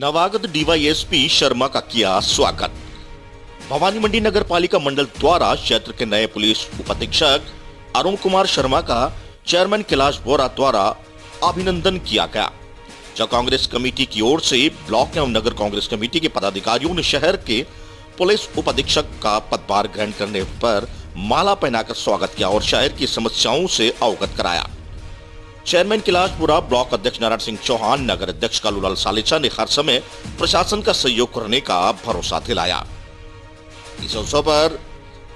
नवागत DYSP Sharma का किया स्वागत। भवानी मंडी नगर पालिका मंडल द्वारा क्षेत्र के नए पुलिस उपाधीक्षक अरुण कुमार शर्मा का चेयरमैन कैलाश बोरा द्वारा अभिनंदन किया गया। जब कांग्रेस कमेटी की ओर से ब्लॉक एवं नगर कांग्रेस कमेटी के पदाधिकारियों ने शहर के पुलिस उपाधीक्षक का पदभार ग्रहण करने पर माला पहनाकर स्वागत किया और शहर की समस्याओं से अवगत कराया। चेयरमैन कैलाशपुरा, ब्लॉक अध्यक्ष नारायण सिंह चौहान, नगर अध्यक्ष कालूलाल सालेचा ने हर समय प्रशासन का सहयोग करने का भरोसा दिलाया। इस अवसर पर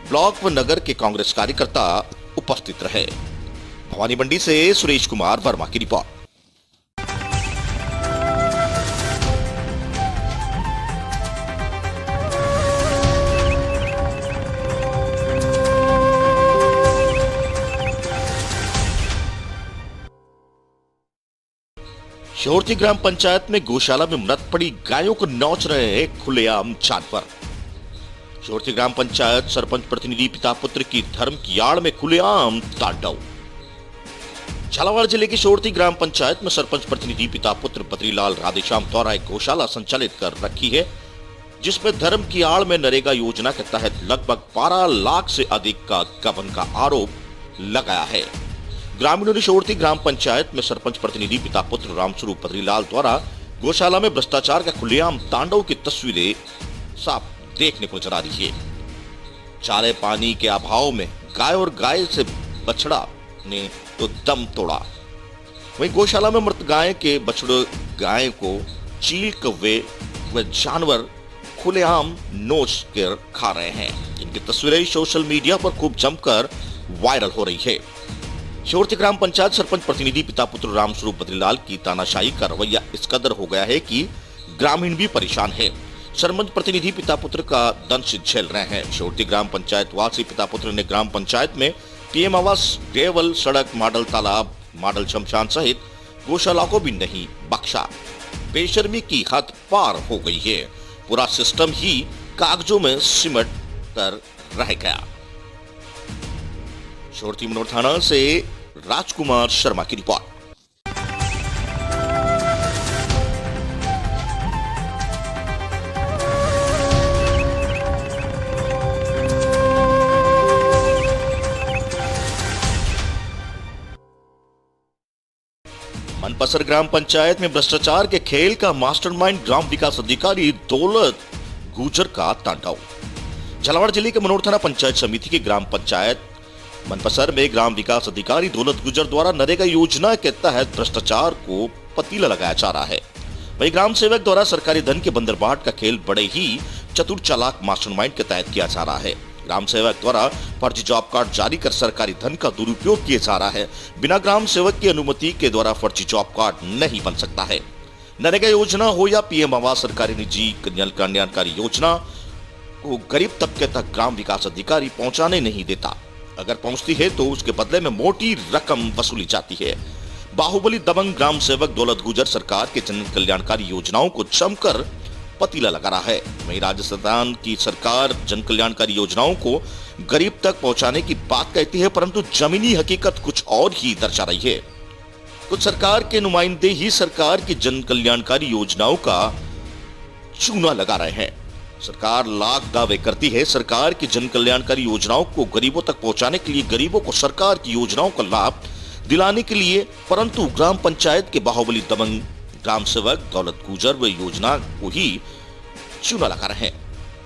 ब्लॉक व नगर के कांग्रेस कार्यकर्ता उपस्थित रहे। भवानी मंडी से सुरेश कुमार वर्मा की रिपोर्ट। शोरती ग्राम पंचायत में गौशाला में मृत पड़ी गायों को नोच रहे हैं खुलेआम जानवर। शोरती ग्राम पंचायत सरपंच प्रतिनिधि पिता पुत्र की धर्म की आड़ में खुलेआम तांडव। झालावाड़ जिले की शोरती ग्राम पंचायत में सरपंच प्रतिनिधि पिता पुत्र बद्रीलाल राधेश्याम द्वारा एक गौशाला संचालित कर रखी है, जिसमें धर्म की आड़ में नरेगा योजना के तहत लगभग 12 लाख से अधिक का गबन का आरोप लगाया है। ग्रामीणों ने शोरती ग्राम पंचायत में सरपंच प्रतिनिधि पिता पुत्र रामस्वरूप बद्रीलाल द्वारा गौशाला में भ्रष्टाचार का खुलेआम तांडव की तस्वीरें साफ देखने को नजर आ रही है। चारे पानी के अभाव में गाय और गाय से बछड़ा ने तो दम तोड़ा। वहीं गौशाला में मृत गाय के बछड़े गाय को चील कौवे व जानवर खुलेआम नोच कर खा रहे हैं। इनकी तस्वीरें सोशल मीडिया पर खूब जमकर वायरल हो रही है। शोरती ग्राम पंचायत सरपंच प्रतिनिधि पिता पुत्र रामस्वरूप बद्रीलाल की तानाशाही का रवैया इस कदर हो गया है कि ग्रामीण भी परेशान है। सरपंच प्रतिनिधि पिता पुत्र का दंश झेल रहे हैं। शोरती ग्राम पंचायत वासी पिता पुत्र ने ग्राम पंचायत में पीएम आवास, ग्रेवल सड़क, मॉडल तालाब, मॉडल शमशान सहित गौशाला को भी नहीं बख्शा। बेशर्मी की हद पार हो गई है। पूरा सिस्टम ही कागजों में सिमट कर रह गया। शोरती मनोर थाना से राजकुमार शर्मा की रिपोर्ट। मनपसर ग्राम पंचायत में भ्रष्टाचार के खेल का मास्टरमाइंड ग्राम विकास अधिकारी दौलत गुजर का तांडव। झालावाड़ जिले के मनोर थाना पंचायत समिति की ग्राम पंचायत मनपसर में ग्राम विकास अधिकारी दौलत गुजर द्वारा नरेगा योजना के तहत भ्रष्टाचार को पतीला लगाया जा रहा है। वही ग्राम सेवक द्वारा सरकारी धन के बंदरबाट का खेल बड़े ही चतुर चालाक मास्टरमाइंड के तहत किया जा रहा है। ग्राम सेवक द्वारा फर्जी जॉब कार्ड जारी कर सरकारी धन का दुरुपयोग किया जा रहा है। बिना ग्राम सेवक की अनुमति के द्वारा फर्जी जॉब कार्ड नहीं बन सकता है। नरेगा योजना हो या पीएम आवास, सरकारी निजी कल्याणकारी योजना को गरीब तबके तक ग्राम विकास अधिकारी पहुंचाने नहीं देता। अगर पहुंचती है तो उसके बदले में मोटी रकम वसूली जाती है। बाहुबली दबंग ग्राम सेवक दौलत गुजर सरकार के जन कल्याणकारी योजनाओं को जमकर पतीला लगा रहा है। वहीं राजस्थान की सरकार जन कल्याणकारी योजनाओं को गरीब तक पहुंचाने की बात कहती है, परंतु जमीनी हकीकत कुछ और ही दर्शा रही है। कुछ सरकार के नुमाइंदे ही सरकार की जन कल्याणकारी योजनाओं का चूना लगा रहे हैं। सरकार लाख दावे करती है सरकार की जन कल्याणकारी योजनाओं को गरीबों तक पहुंचाने के लिए, गरीबों को सरकार की योजनाओं का लाभ दिलाने के लिए, परंतु ग्राम पंचायत के बाहुबली दबंग ग्राम सेवक दौलत गुजर व योजना को ही चूना लगा रहे हैं।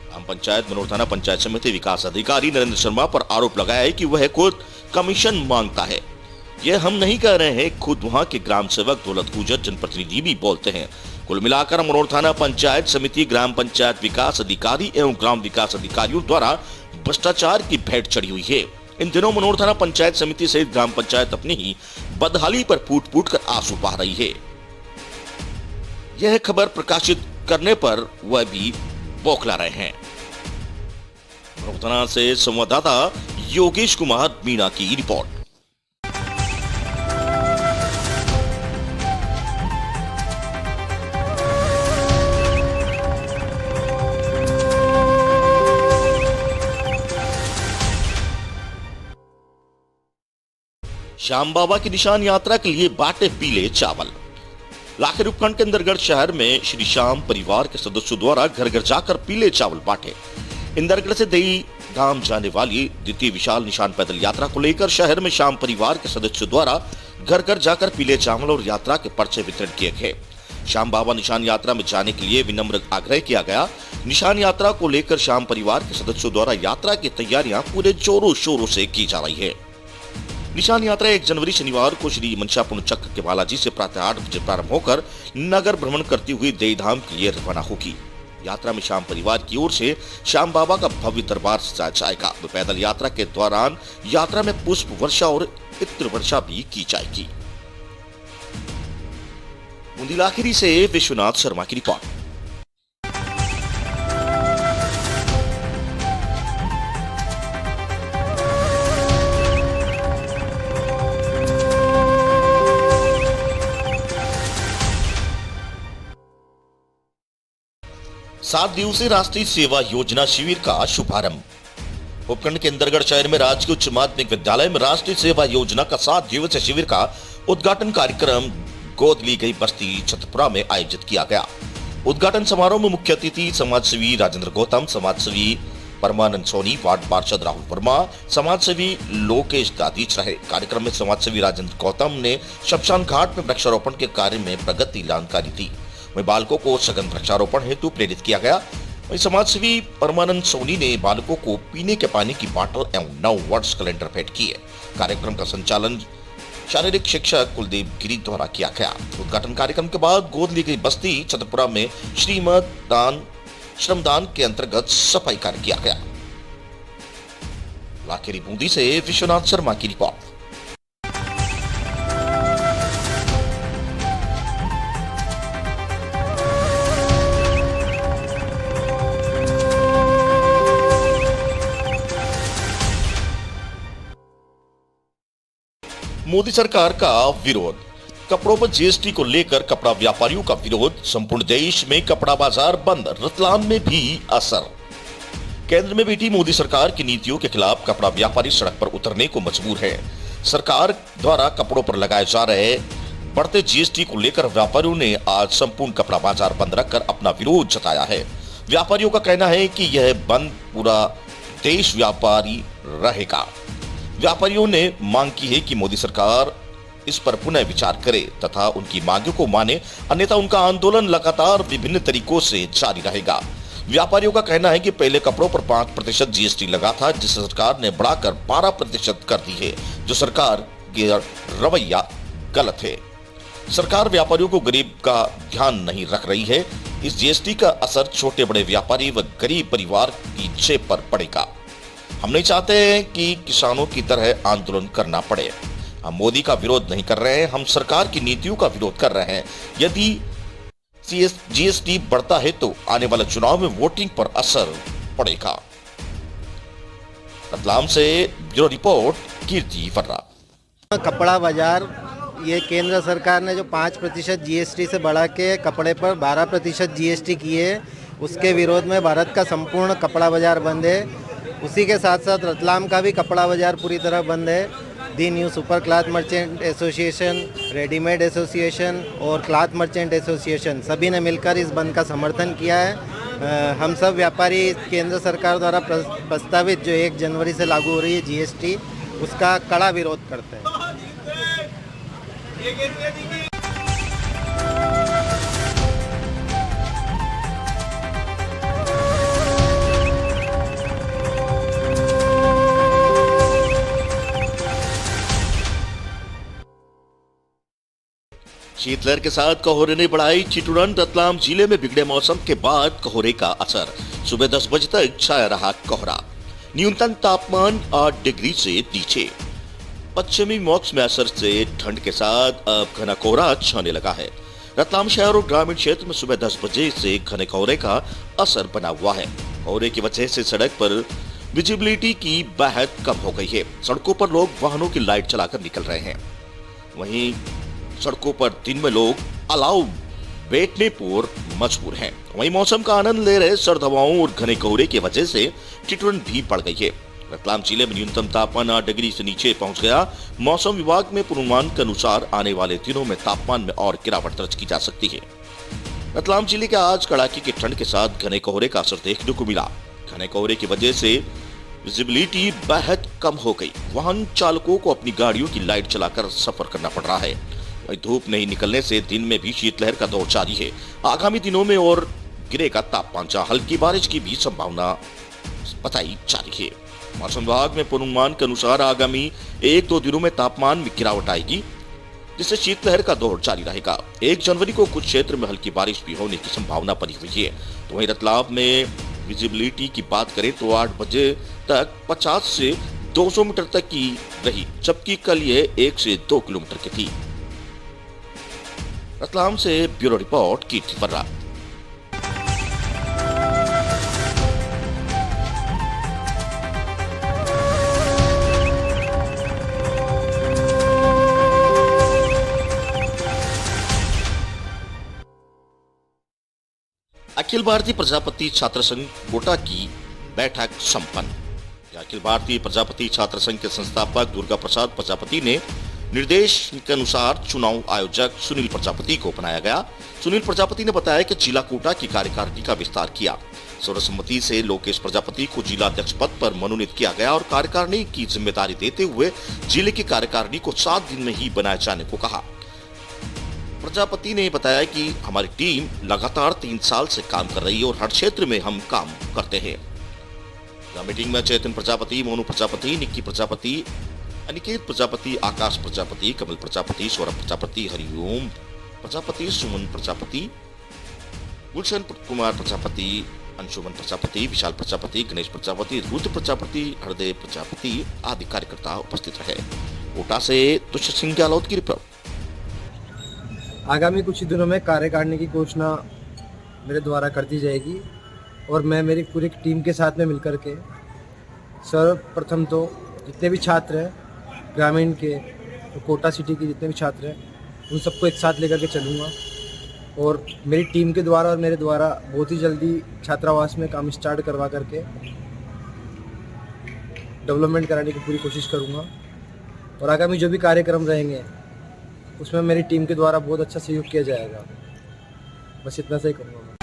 ग्राम पंचायत मनोर थाना पंचायत समिति विकास अधिकारी नरेंद्र शर्मा पर आरोप लगाया है कि वह खुद कमीशन मांगता है। यह हम नहीं कह रहे हैं, खुद वहां के ग्राम सेवक दौलत गुजर जनप्रतिनिधि भी बोलते हैं। कुल मिलाकर मनोर थाना पंचायत समिति, ग्राम पंचायत विकास अधिकारी एवं ग्राम विकास अधिकारियों द्वारा भ्रष्टाचार की भेंट चढ़ी हुई है। इन दिनों मनोर थाना पंचायत समिति सहित ग्राम पंचायत अपनी ही बदहाली पर फूट फूट कर आंसू बहा रही है। यह खबर प्रकाशित करने पर वह भी बौखला रहे हैं। मनोर थाना से संवाददाता योगेश कुमार मीणा की रिपोर्ट। श्याम बाबा की निशान यात्रा के लिए बांटे पीले चावल। लाखेरी उपखंड के अंतर्गत शहर में श्री श्याम परिवार के सदस्यों द्वारा घर घर जाकर पीले चावल बांटे। इंदरगढ़ से देई धाम जाने वाली द्वितीय विशाल निशान पैदल यात्रा को लेकर शहर में श्याम परिवार के सदस्यों द्वारा घर घर जाकर पीले चावल और यात्रा के पर्चे वितरण किए गए। श्याम बाबा निशान यात्रा में जाने के लिए विनम्र आग्रह किया गया। निशान यात्रा को लेकर श्याम परिवार के सदस्यों द्वारा यात्रा की तैयारियां पूरे जोरों शोरों से की जा रही है। निशान यात्रा 1 जनवरी शनिवार को श्री मनशापुर चक्र के बालाजी से प्रातः 8 बजे प्रारंभ होकर नगर भ्रमण करती हुई देईधाम के लिए रवाना होगी। यात्रा में श्याम परिवार की ओर से श्याम बाबा का भव्य दरबार सजाया जाएगा। पैदल यात्रा के दौरान यात्रा में पुष्प वर्षा और इत्र वर्षा भी की जाएगी। बूंदी लाखेरी से विश्वनाथ शर्मा की रिपोर्ट। सात दिवसीय राष्ट्रीय सेवा योजना शिविर का शुभारंभ। उपखंड के अंतर्गत शहर में राजकीय उच्च माध्यमिक विद्यालय में राष्ट्रीय सेवा योजना का 7 दिवसीय शिविर का उद्घाटन कार्यक्रम गोद ली गई बस्ती छतपुरा में आयोजित किया गया। उद्घाटन समारोह में मुख्य अतिथि समाजसेवी राजेंद्र गौतम, समाजसेवी परमानंद सोनी, वार्ड पार्षद राहुल वर्मा, समाजसेवी लोकेश दादीच रहे। कार्यक्रम में समाजसेवी राजेंद्र गौतम ने शमशान घाट में वृक्षारोपण के कार्य में प्रगति जानकारी दी। वहीं बालकों को सघन वृक्षारोपण हेतु प्रेरित किया गया। वहीं समाजसेवी परमानंद सोनी ने बालकों को पीने के पानी की बोतल एवं 9 वर्ष कैलेंडर भेंट किए। कार्यक्रम का संचालन शारीरिक शिक्षक कुलदीप गिरी द्वारा किया गया। उद्घाटन कार्यक्रम के बाद गोद ली गई बस्ती छतरपुरा में श्रमदान के अंतर्गत सफाई कार्य किया गया। लाखेरी बूंदी से विश्वनाथ शर्मा की रिपोर्ट। मोदी सरकार का विरोध। कपड़ों पर जीएसटी को लेकर कपड़ा व्यापारियों का विरोध। संपूर्ण देश में कपड़ा बाजार बंद, रतलाम में भी असर। केंद्र में बैठी मोदी सरकार की नीतियों के खिलाफ कपड़ा व्यापारी सड़क पर उतरने को मजबूर है। सरकार द्वारा कपड़ों पर लगाए जा रहे बढ़ते जीएसटी को लेकर व्यापारियों ने आज संपूर्ण कपड़ा बाजार बंद रखकर अपना विरोध जताया है। व्यापारियों का कहना है कि यह बंद पूरा देश व्यापारी रहेगा। व्यापारियों ने मांग की है कि मोदी सरकार इस पर पुनः विचार करे तथा उनकी मांगों को माने, अन्यथा उनका आंदोलन लगातार विभिन्न तरीकों से जारी रहेगा। व्यापारियों का कहना है कि पहले कपड़ों पर 5% जीएसटी लगा था, जिसे सरकार ने बढ़ाकर 12% कर दी है, जो सरकार का रवैया गलत है। सरकार व्यापारियों को गरीब का ध्यान नहीं रख रही है। इस जीएसटी का असर छोटे बड़े व्यापारी व गरीब परिवार की जेब पर पड़ेगा। हम नहीं चाहते हैं कि किसानों की तरह आंदोलन करना पड़े। हम मोदी का विरोध नहीं कर रहे हैं, हम सरकार की नीतियों का विरोध कर रहे हैं। यदि जीएसटी बढ़ता है तो आने वाले चुनाव में वोटिंग पर असर पड़ेगा। रतलाम से ब्यूरो रिपोर्ट, कीर्ति वर्रा। कपड़ा बाजार, ये केंद्र सरकार ने जो 5% जीएसटी से बढ़ा के कपड़े पर 12% जीएसटी की है, उसके विरोध में भारत का संपूर्ण कपड़ा बाजार बंद है। उसी के साथ साथ रतलाम का भी कपड़ा बाजार पूरी तरह बंद है। दी new super cloth merchant association, readymade association और क्लॉथ मर्चेंट एसोसिएशन सभी ने मिलकर इस बंद का समर्थन किया है। हम सब व्यापारी केंद्र सरकार द्वारा प्रस्तावित जो 1 जनवरी से लागू हो रही है जीएसटी, उसका कड़ा विरोध करते हैं। शीतलहर के साथ कोहरे ने बढ़ाई ठिठुरन। रतलाम जिले में बिगड़े मौसम के बाद कोहरे का असर। सुबह 10 बजे तक छाया रहा कोहरा। न्यूनतम तापमान 8 डिग्री से नीचे। पश्चिमी मौसम असर से ठंड के साथ अब घना कोहरा छाने लगा है। रतलाम शहर और ग्रामीण क्षेत्र में सुबह 10 बजे से घने कोहरे का असर बना हुआ है। कोहरे की वजह से सड़क पर विजिबिलिटी की बेहद कम हो गई है। सड़कों पर लोग वाहनों की लाइट चलाकर निकल रहे हैं। वहीं सड़कों पर दिन में लोग अलाव बैठने पर मजबूर हैं। वहीं मौसम का आनंद ले रहे सर्द हवाओं और घने कोहरे की वजह से ठिठुरन भी बढ़ गई है। रतलाम जिले में न्यूनतम तापमान 8 डिग्री से नीचे पहुंच गया। मौसम विभाग में पूर्वानुमान के अनुसार आने वाले दिनों में तापमान में और गिरावट दर्ज की जा सकती है। रतलाम जिले के आज कड़ाके की ठंड के साथ घने कोहरे का असर देखने को मिला। घने कोहरे की वजह से विजिबिलिटी बेहद कम हो गई। वाहन चालकों को अपनी गाड़ियों की लाइट चलाकर सफर करना पड़ रहा है। वहीं धूप नहीं निकलने से दिन में भी शीतलहर का दौर जारी है। आगामी दिनों में और गिरेगा तापमान, जहां हल्की बारिश की भी संभावना बताई जा रही है। मौसम विभाग में पूर्वानुमान के अनुसार आगामी 1-2 दिनों में तापमान में गिरावट आएगी, जिससे शीतलहर का दौर जारी रहेगा। 1 जनवरी को कुछ क्षेत्र में हल्की बारिश भी होने की संभावना बनी हुई है। तो वहीं रतलाम में विजिबिलिटी की बात करें तो 8 बजे तक 50 से 200 मीटर तक की रही, जबकि कल यह 1 से 2 किलोमीटर की थी। रतलाम से ब्यूरो रिपोर्ट कीर्ति पर्रा। अखिल भारतीय प्रजापति छात्र संघ कोटा की बैठक संपन्न। अखिल भारतीय प्रजापति छात्र संघ के संस्थापक दुर्गा प्रसाद प्रजापति ने निर्देश के अनुसार चुनाव आयोजक सुनील प्रजापति को बनाया गया। सुनील प्रजापति ने बताया कि जिला कोटा की कार्यकारिणी का विस्तार किया। सर्वसम्मति से लोकेश प्रजापति को जिला अध्यक्ष पद पर मनोनीत किया गया और कार्यकारिणी की जिम्मेदारी देते हुए जिले की कार्यकारिणी को 7 दिन में ही बनाए जाने को कहा। प्रजापति ने बताया कि हमारी टीम लगातार 3 साल से काम कर रही है और हर क्षेत्र में हम काम करते हैं। मीटिंग में चेतन प्रजापति, मोनू प्रजापति, निक्की प्रजापति, अनिकेत प्रजापति, आकाश प्रजापति, कमल प्रजापति, सौरभ प्रजापति, हरिओम प्रजापति, सुमन प्रजापति, गुलशन कुमार प्रजापति, अंशुमन प्रजापति, विशाल प्रजापति, गणेश प्रजापति, रुद्र प्रजापति, हृदय प्रजापति आदि कार्यकर्ता उपस्थित रहे। कोटा से दुष्यंत सिंह गहलोत की रिपोर्ट। आगामी कुछ ही दिनों में कार्यकारिणी की घोषणा मेरे द्वारा कर दी जाएगी और मैं मेरी पूरी टीम के साथ में मिलकर के सर्वप्रथम तो जितने भी छात्र हैं ग्रामीण के, तो कोटा सिटी के जितने भी छात्र हैं उन सबको एक साथ लेकर के चलूँगा और मेरी टीम के द्वारा और मेरे द्वारा बहुत ही जल्दी छात्रावास में काम स्टार्ट करवा करके डेवलपमेंट कराने की पूरी कोशिश करूँगा और आगामी जो भी कार्यक्रम रहेंगे उसमें मेरी टीम के द्वारा बहुत अच्छा सहयोग किया जाएगा। बस इतना सा ही करूँगा मैं।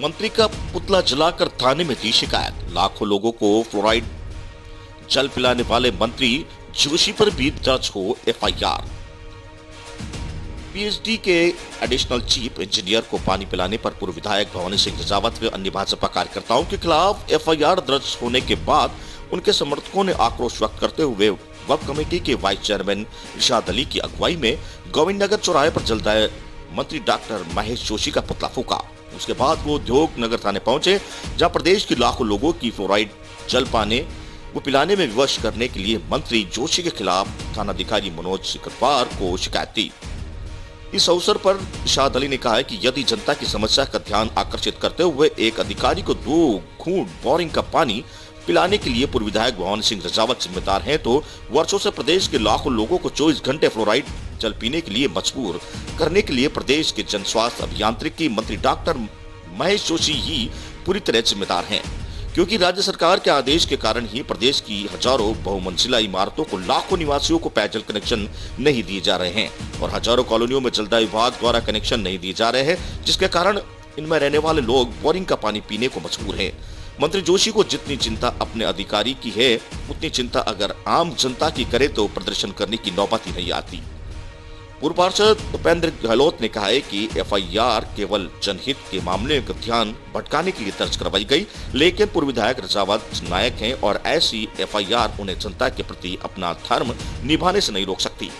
मंत्री का पुतला जलाकर थाने में दी शिकायत। लाखों लोगों को फ्लोराइड जल पिलाने वाले मंत्री जोशी पर भी दर्ज हो एफआईआर। पीएचडी के एडिशनल चीफ इंजीनियर को पानी पिलाने पर पूर्व विधायक भवानी सिंह रजावत व अन्य भाजपा कार्यकर्ताओं के खिलाफ एफआईआर दर्ज होने के बाद उनके समर्थकों ने आक्रोश व्यक्त करते हुए वक्फ कमेटी के वाइस चेयरमैन इरशाद अली की अगुवाई में गोविंद नगर चौराहे पर जलदाय मंत्री डॉक्टर महेश जोशी का पुतला फूका। उसके बाद वो उद्योग नगर थाने पहुंचे, जहां प्रदेश के लाखों लोगों की फ्लोराइड जल पिलाने में विवश करने के लिए मंत्री जोशी के खिलाफ थानाधिकारी मनोज सिकरवार को शिकायत दी। इस अवसर पर इरशाद अली ने कहा कि यदि जनता की समस्या का ध्यान आकर्षित करते हुए एक अधिकारी को 2 घूंट बोरिंग का पानी पिलाने के लिए पूर्व विधायक भवानी सिंह रजावत जिम्मेदार हैं, तो वर्षों से प्रदेश के लाखों लोगों को 24 घंटे फ्लोराइड जल पीने के लिए मजबूर करने के लिए प्रदेश के जन स्वास्थ्य अभियांत्रिकी मंत्री डॉक्टर महेश जोशी ही पूरी तरह जिम्मेदार हैं, क्योंकि राज्य सरकार के आदेश के कारण ही प्रदेश की हजारों बहुमंजिला इमारतों को लाखों निवासियों को पेयजल कनेक्शन नहीं दिए जा रहे हैं और हजारों कॉलोनियों में जलदाय विभाग द्वारा कनेक्शन नहीं दिए जा रहे हैं, जिसके कारण इनमें रहने वाले लोग बोरिंग का पानी पीने को मजबूर हैं। मंत्री जोशी को जितनी चिंता अपने अधिकारी की है, उतनी चिंता अगर आम जनता की करे तो प्रदर्शन करने की नौबत ही नहीं आती। पूर्व पार्षद उपेंद्र गहलोत ने कहा है कि एफआईआर केवल जनहित के मामले का ध्यान भटकाने के लिए दर्ज करवाई गई, लेकिन पूर्व विधायक रजावत नायक हैं और ऐसी एफआईआर उन्हें जनता के प्रति अपना धर्म निभाने से नहीं रोक सकती।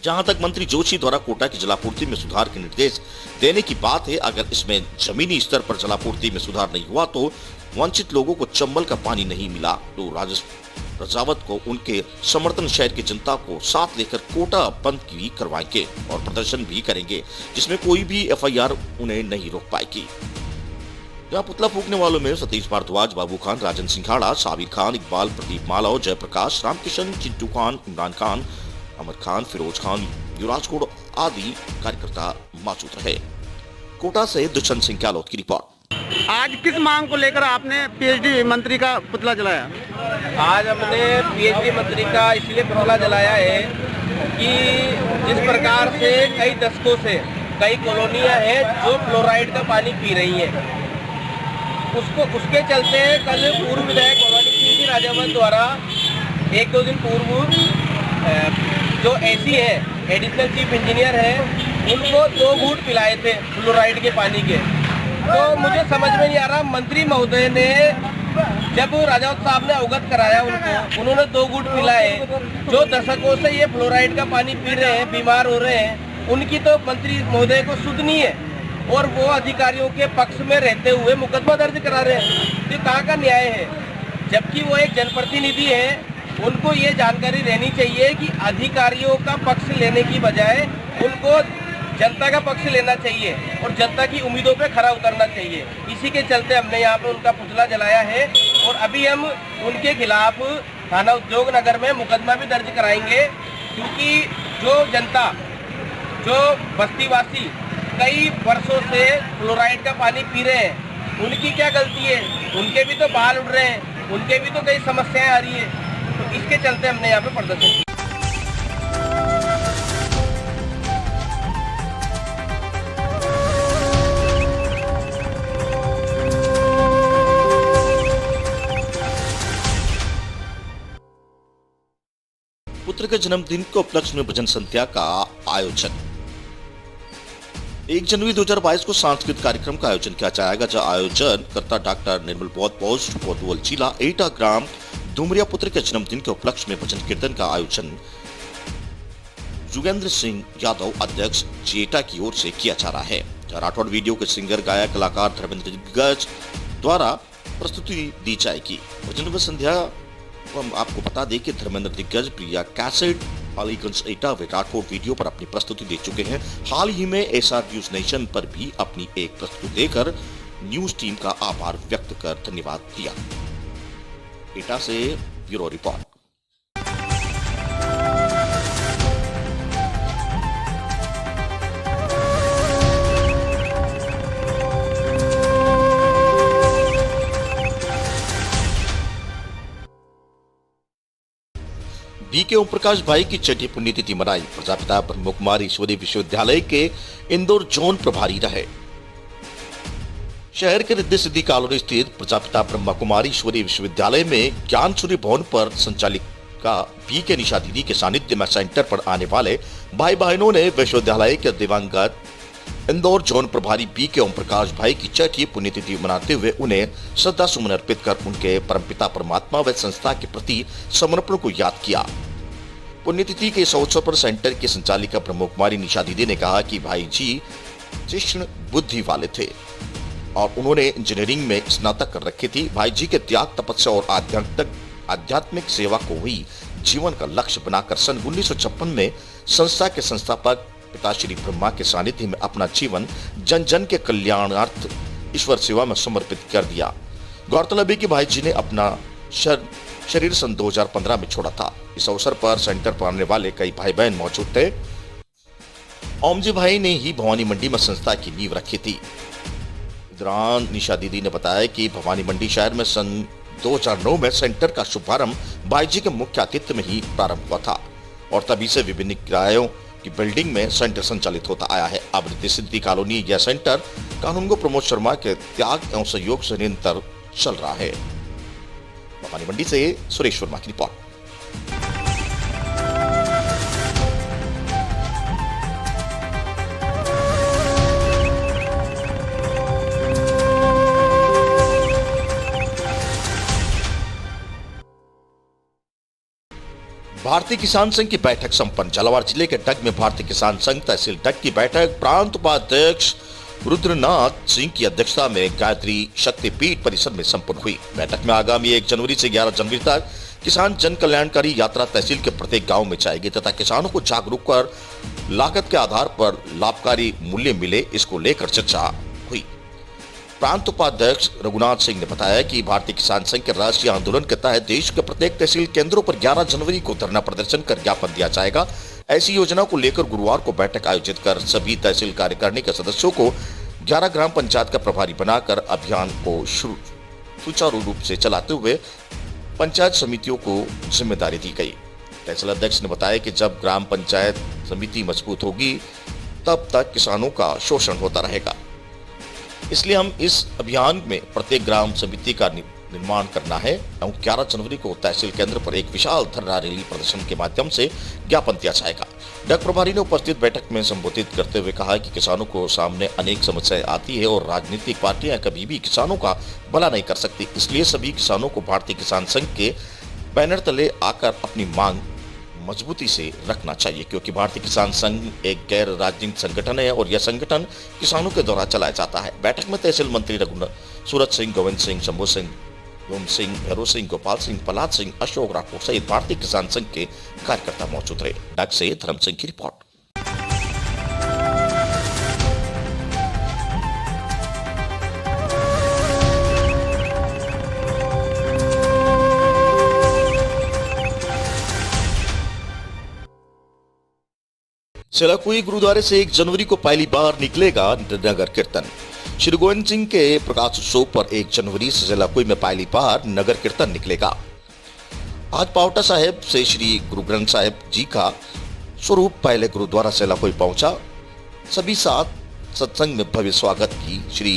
जहां तक मंत्री जोशी द्वारा कोटा की जलापूर्ति में सुधार के निर्देश देने की बात है, अगर इसमें जमीनी स्तर पर जलापूर्ति में सुधार नहीं हुआ तो वंचित लोगों को चंबल का पानी नहीं मिला तो रजावत को उनके समर्थन शहर की जनता को साथ लेकर कोटा बंद भी करवाएंगे और प्रदर्शन भी करेंगे, जिसमें कोई भी एफआईआर उन्हें नहीं रोक पाएगी। जहां पुतला फूकने वालों में सतीश भारद्वाज, बाबू खान, राजन सिंघाड़ा, साबिर खान, इकबाल, प्रदीप मालव, जयप्रकाश, रामकिशन, चिंटू खान, इमरान खान, अमर खान, फिरोज खान, युवराज कोड़ आदि कार्यकर्ता मौजूद रहे। कोटा से दुष्यंत सिंह गहलोत की रिपोर्ट। आज किस मांग को लेकर आपने पीएचडी मंत्री का पुतला जलाया? आज हमने पीएचडी मंत्री का इसलिए पुतला जलाया है कि जिस प्रकार से कई दशकों से कई कॉलोनियां हैं जो फ्लोराइड का पानी पी रही हैं, उसके चलते कल पूर्व विधायक भवानी सिंह जी राजावन द्वारा एक दो दिन पूर्व जो एसी है, एडिशनल चीफ इंजीनियर है, उनको 2 घूंट पिलाए थे फ्लोराइड के पानी के। तो मुझे समझ में नहीं आ रहा, मंत्री महोदय ने जब राजावत साहब ने अवगत कराया उन्होंने 2 घूंट पिलाए। जो दशकों से ये फ्लोराइड का पानी पी रहे हैं, बीमार हो रहे हैं, उनकी तो मंत्री महोदय को सुध नहीं है और वो अधिकारियों के पक्ष में रहते हुए मुकदमा दर्ज करा रहे हैं। ये कहाँ का न्याय है? जबकि वो एक जनप्रतिनिधि है, उनको ये जानकारी रहनी चाहिए कि अधिकारियों का पक्ष लेने की बजाय उनको जनता का पक्ष लेना चाहिए और जनता की उम्मीदों पे खरा उतरना चाहिए। इसी के चलते हमने यहाँ पे उनका पुतला जलाया है और अभी हम उनके खिलाफ थाना उद्योग नगर में मुकदमा भी दर्ज कराएंगे, क्योंकि जो जनता, जो बस्तीवासी कई वर्षों से फ्लोराइड का पानी पी रहे हैं, उनकी क्या गलती है? उनके भी तो बाल उड़ रहे हैं, उनके भी तो कई समस्याएं आ रही है। तो इसके चलते हमने यहाँ पे प्रदर्शन किया। पुत्र के जन्मदिन के उपलक्ष्य में भजन संध्या का आयोजन। 1 जनवरी 2022 को सांस्कृतिक कार्यक्रम का आयोजन किया जाएगा, जहां आयोजन कर्ता डॉक्टर निर्मल बौद्ध पोस्ट कोतवाल जिला एटा ग्राम डुमरिया पुत्र के जन्मदिन के उपलक्ष्य में भजन कीर्तन का आयोजन युगेंद्र सिंह यादव अध्यक्ष जेटा की ओर से किया जा रहा है। राठौड़ वीडियो के सिंगर गायक कलाकार धर्मेंद्र दिग्गज द्वारा प्रस्तुति दी जाएगी। भजन संध्या हम आपको बता दें कि धर्मेंद्र दिग्गज प्रिया कैसेट अलीगंज एटा व राठौड़ वीडियो पर अपनी प्रस्तुति दे चुके हैं। हाल ही में एसआर न्यूज नेशन पर भी अपनी एक प्रस्तुति देकर न्यूज टीम का आभार व्यक्त कर धन्यवाद दिया। एटा से bureau report. BK Om Prakash भाई की छठी पुण्यतिथि मनाई। प्रजापिता ब्रह्म कुमारी ईश्वरी विश्वविद्यालय के इंदौर जोन प्रभारी रहे। शहर के रिद्धि सिद्धि कॉलोनी स्थित प्रजापिता ब्रह्म कुमारी ईश्वरी विश्वविद्यालय में ज्ञानसूर्य भवन पर संचालिका बीके निशा दीदी के सानिध्य में सेंटर पर आने वाले भाई बहनों ने विश्वविद्यालय के दिवंगत इंदौर जोन प्रभारी बीके ओम प्रकाश भाई की छठी पुण्यतिथि मनाते हुए उन्हें श्रद्धा सुमन अर्पित कर उनके परमपिता परमात्मा व संस्था के प्रति समर्पण को याद किया। पुण्यतिथि के इस अवसर पर सेंटर की संचालिका ब्रह्म कुमारी निशा दीदी ने कहा कि भाई जी तीक्ष्ण बुद्धि वाले थे और उन्होंने इंजीनियरिंग में स्नातक कर रखी थी। भाई जी के त्याग, तपस्या और आध्यात्मिक सेवा को ही जीवन का लक्ष्य बनाकर सन 1956 में संस्था के संस्थापक पिता श्री ब्रह्मा के सानिध्य में अपना जीवन जन जन के कल्याणार्थ ईश्वर सेवा में समर्पित कर दिया। गौरतलब है कि भाई जी ने अपना शरीर सन 2015 में छोड़ा था। इस अवसर पर सेंटर पर आने वाले कई भाई बहन मौजूद थे। ओमजी भाई ने ही भवानी मंडी में संस्था की नींव रखी थी। दौरान निशा दीदी ने बताया कि भवानी मंडी शहर में सन 2009 में सेंटर का शुभारंभ भाई जी के मुख्य आतिथ्य में ही प्रारंभ हुआ था और तभी से विभिन्न किरायों की बिल्डिंग में सेंटर संचालित होता आया है। अब रिद्धि सिद्धि कॉलोनी यह सेंटर कानूनगो प्रमोद शर्मा के त्याग एवं सहयोग से निरंतर चल रहा है। भवानी मंडी से सुरेश वर्मा की रिपोर्ट। भारतीय किसान संघ की बैठक संपन्न। झालावाड़ जिले के डग में भारतीय किसान संघ तहसील डग की बैठक प्रांत उपाध्यक्ष रुद्रनाथ सिंह की अध्यक्षता में गायत्री शक्तिपीठ परिसर में संपन्न हुई। बैठक में आगामी 1 जनवरी से 11 जनवरी तक किसान जन कल्याणकारी यात्रा तहसील के प्रत्येक गांव में जाएगी तथा किसानों को जागरूक कर लागत के आधार पर लाभकारी मूल्य मिले, इसको लेकर चर्चा हुई। प्रांत उपाध्यक्ष रघुनाथ सिंह ने बताया कि भारतीय किसान संघ के राष्ट्रीय आंदोलन के तहत देश के प्रत्येक तहसील केंद्रों पर 11 जनवरी को धरना प्रदर्शन कर ज्ञापन दिया जाएगा। ऐसी योजना को लेकर गुरुवार को बैठक आयोजित कर सभी तहसील कार्यकारिणी के सदस्यों को 11 ग्राम पंचायत का प्रभारी बनाकर अभियान को सुचारू रूप से चलाते हुए पंचायत समितियों को जिम्मेदारी दी गई। तहसील अध्यक्ष ने बताया कि जब ग्राम पंचायत समिति मजबूत होगी तब तक किसानों का शोषण होता रहेगा, इसलिए हम इस अभियान में प्रत्येक ग्राम समिति का निर्माण करना है। 11 जनवरी को तहसील केंद्र पर एक विशाल धरना रैली प्रदर्शन के माध्यम से ज्ञापन दिया जाएगा। डग प्रभारी ने उपस्थित बैठक में संबोधित करते हुए कहा कि किसानों को सामने अनेक समस्याएं आती है और राजनीतिक पार्टियां कभी भी किसानों का भला नहीं कर सकती, इसलिए सभी किसानों को भारतीय किसान संघ के बैनर तले आकर अपनी मांग मजबूती से रखना चाहिए, क्योंकि भारतीय किसान संघ एक गैर राजनीतिक संगठन है और यह संगठन किसानों के द्वारा चलाया जाता है। बैठक में तहसील मंत्री सूरज सिंह, गोविंद सिंह, शंभू सिंह, रोम सिंह, भैरव सिंह, गोपाल सिंह, प्रहलाद सिंह, अशोक राठौर सहित भारतीय किसान संघ के कार्यकर्ता मौजूद रहे। डग से धर्म सिंह की रिपोर्ट। सेलाकुई गुरुद्वारे से 1 जनवरी को पहली बार निकलेगा नगर कीर्तन। श्री गोविंद सिंह के प्रकाश उत्सव पर 1 जनवरी से सेलाकुई में पहली बार नगर कीर्तन निकलेगा। आज पावटा साहिब से श्री गुरु ग्रंथ साहिब जी का स्वरूप पहले गुरुद्वारा सेलाकुई पहुंचा। सभी साथ सत्संग में भव्य स्वागत की श्री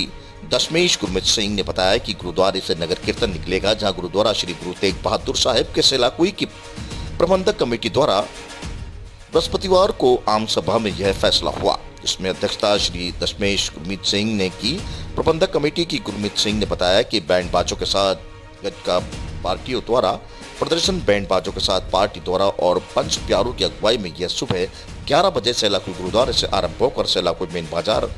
दशमेश गुरमीत सिंह ने बताया कि गुरुद्वारे से नगर कीर्तन निकलेगा, जहां गुरुद्वारा श्री गुरु तेग बहादुर साहिब के सेलाकुई की प्रबंधक कमेटी द्वारा बृहस्पतिवार को आम सभा में यह फैसला हुआ। इसमें अध्यक्षता श्री दशमेश गुरमीत सिंह ने की। प्रबंधक कमेटी की गुरमीत सिंह ने बताया कि बैंड बाजों के साथ गजका पार्टियों द्वारा प्रदर्शन, बैंड बाजों के साथ पार्टी द्वारा और पंच प्यारों की अगुवाई में यह सुबह 11 बजे सेलाकुई गुरुद्वारे से आरंभ होकर सेलाकुई मेन बाजार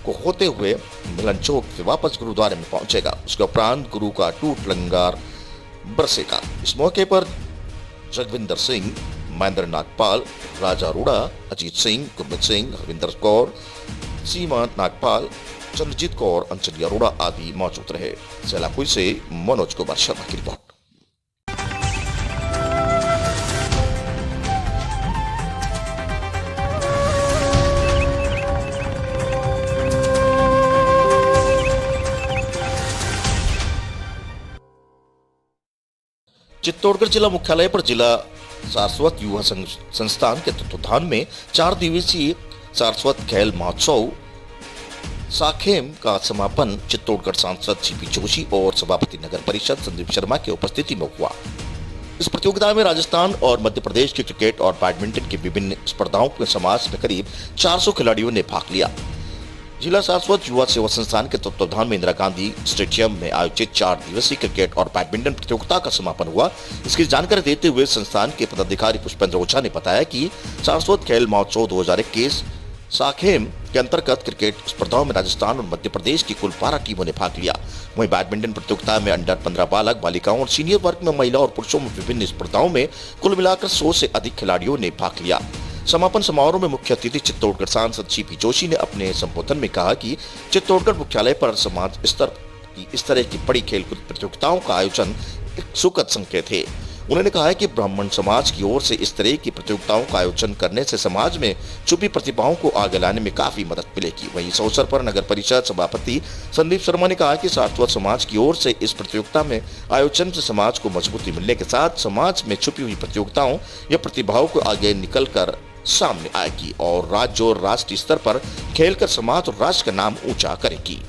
को होते हुए मिलन चौक से वापस गुरुद्वारे में पहुंचेगा। उसके उपरांत गुरु का टूट लंगर बरसेगा। इस मौके पर जगविंदर सिंह, महेंद्र नागपाल, राजा अरोड़ा, अजीत सिंह, गुरमीत सिंह, रविंदर कौर, सीमा नागपाल, चंद्रजीत कौर, अंजलि अरोड़ा आदि मौजूद रहे। सेलाकुई से मनोज कुमार शर्मा की रिपोर्ट। चित्तौड़गढ़ जिला मुख्यालय पर जिला सारस्वत युवा संस्थान के तत्वाधान में 4 दिवसीय सारस्वत खेल महोत्सव साखेम का समापन चित्तौड़गढ़ सांसद सीपी जोशी और सभापति नगर परिषद संदीप शर्मा की उपस्थिति में हुआ। इस प्रतियोगिता में राजस्थान और मध्य प्रदेश की क्रिकेट और बैडमिंटन की विभिन्न स्पर्धाओं में समाज में करीब 400 खिलाड़ियों ने भाग लिया। जिला सारस्वत युवा सेवा संस्थान के तत्वाधान में इंदिरा गांधी स्टेडियम में आयोजित 4 दिवसीय क्रिकेट और बैडमिंटन प्रतियोगिता का समापन हुआ। इसकी जानकारी देते हुए संस्थान के पदाधिकारी पुष्पेंद्र ओझा ने बताया कि सारस्वत खेल महोत्सव 2021 साखेम के अंतर्गत क्रिकेट स्पर्धाओं में राजस्थान और मध्य प्रदेश की कुल 12 टीमों ने भाग लिया। वहीं बैडमिंटन प्रतियोगिता में अंडर 15 बालक बालिकाओं और सीनियर वर्ग में महिला और पुरुषों में विभिन्न स्पर्धाओं में कुल मिलाकर 100 से अधिक खिलाड़ियों ने भाग लिया। समापन समारोह में मुख्य अतिथि चित्तौड़गढ़ सांसद सीपी जोशी ने अपने संबोधन में कहा कि चित्तौड़गढ़ मुख्यालय पर समाज स्तर की इस तरह की बड़ी खेलकूद प्रतियोगिताओं का आयोजन एक सुखद संकेत है। उन्होंने कहा कि ब्राह्मण समाज की ओर से इस तरह की प्रतियोगिताओं का आयोजन करने से समाज में छुपी प्रतिभाओं को आगे लाने में काफी मदद मिलेगी। वहीं इस अवसर पर नगर परिषद सभापति संदीप शर्मा ने कहा कि सारस्वत समाज की ओर से इस प्रतियोगिता में आयोजन से समाज को मजबूती मिलने के साथ समाज में छुपी हुई प्रतियोगिताओं या प्रतिभाओं को आगे निकल कर सामने आएगी और राज्य और राष्ट्रीय स्तर पर खेलकर समाज और राष्ट्र का नाम ऊंचा करेगी।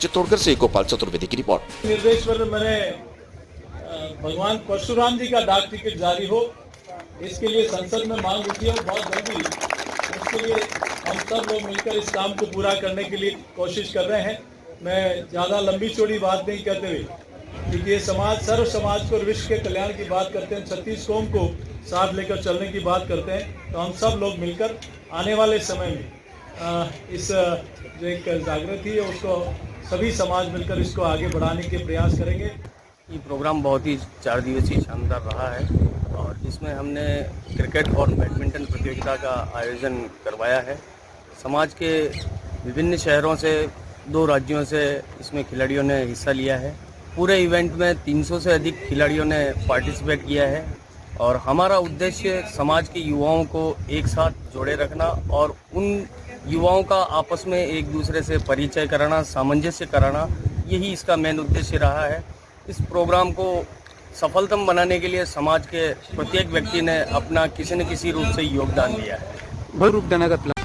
चित्तौड़गढ़ से गोपाल चतुर्वेदी की रिपोर्ट। निर्देश पर मैंने भगवान परशुराम जी का डाक टिकट जारी हो, इसके लिए संसद में मांग उठी है बहुत जल्दी। इसके लिए हम सब लोग मिलकर इस काम को पूरा करने के लिए कोशिश कर रहे हैं। मैं ज़्यादा लंबी चौड़ी बात नहीं करते हुए, क्योंकि ये समाज सर्व समाज को और विश्व के कल्याण की बात करते हैं, 36 कौम को साथ लेकर चलने की बात करते हैं, तो हम सब लोग मिलकर आने वाले समय में इस जो एक जागृति है उसको सभी समाज मिलकर इसको आगे बढ़ाने के प्रयास करेंगे। ये प्रोग्राम बहुत ही 4 दिवसीय शानदार रहा है और इसमें हमने क्रिकेट और बैडमिंटन प्रतियोगिता का आयोजन करवाया है। समाज के विभिन्न शहरों से 2 राज्यों से इसमें खिलाड़ियों ने हिस्सा लिया है। पूरे इवेंट में 300 से अधिक खिलाड़ियों ने पार्टिसिपेट किया है और हमारा उद्देश्य समाज के युवाओं को एक साथ जोड़े रखना और उन युवाओं का आपस में एक दूसरे से परिचय कराना, सामंजस्य कराना, यही इसका मेन उद्देश्य रहा है। इस प्रोग्राम को सफलतम बनाने के लिए समाज के प्रत्येक व्यक्ति ने अपना किसी न किसी रूप से योगदान दिया है। भव्य रूप देने का प्लान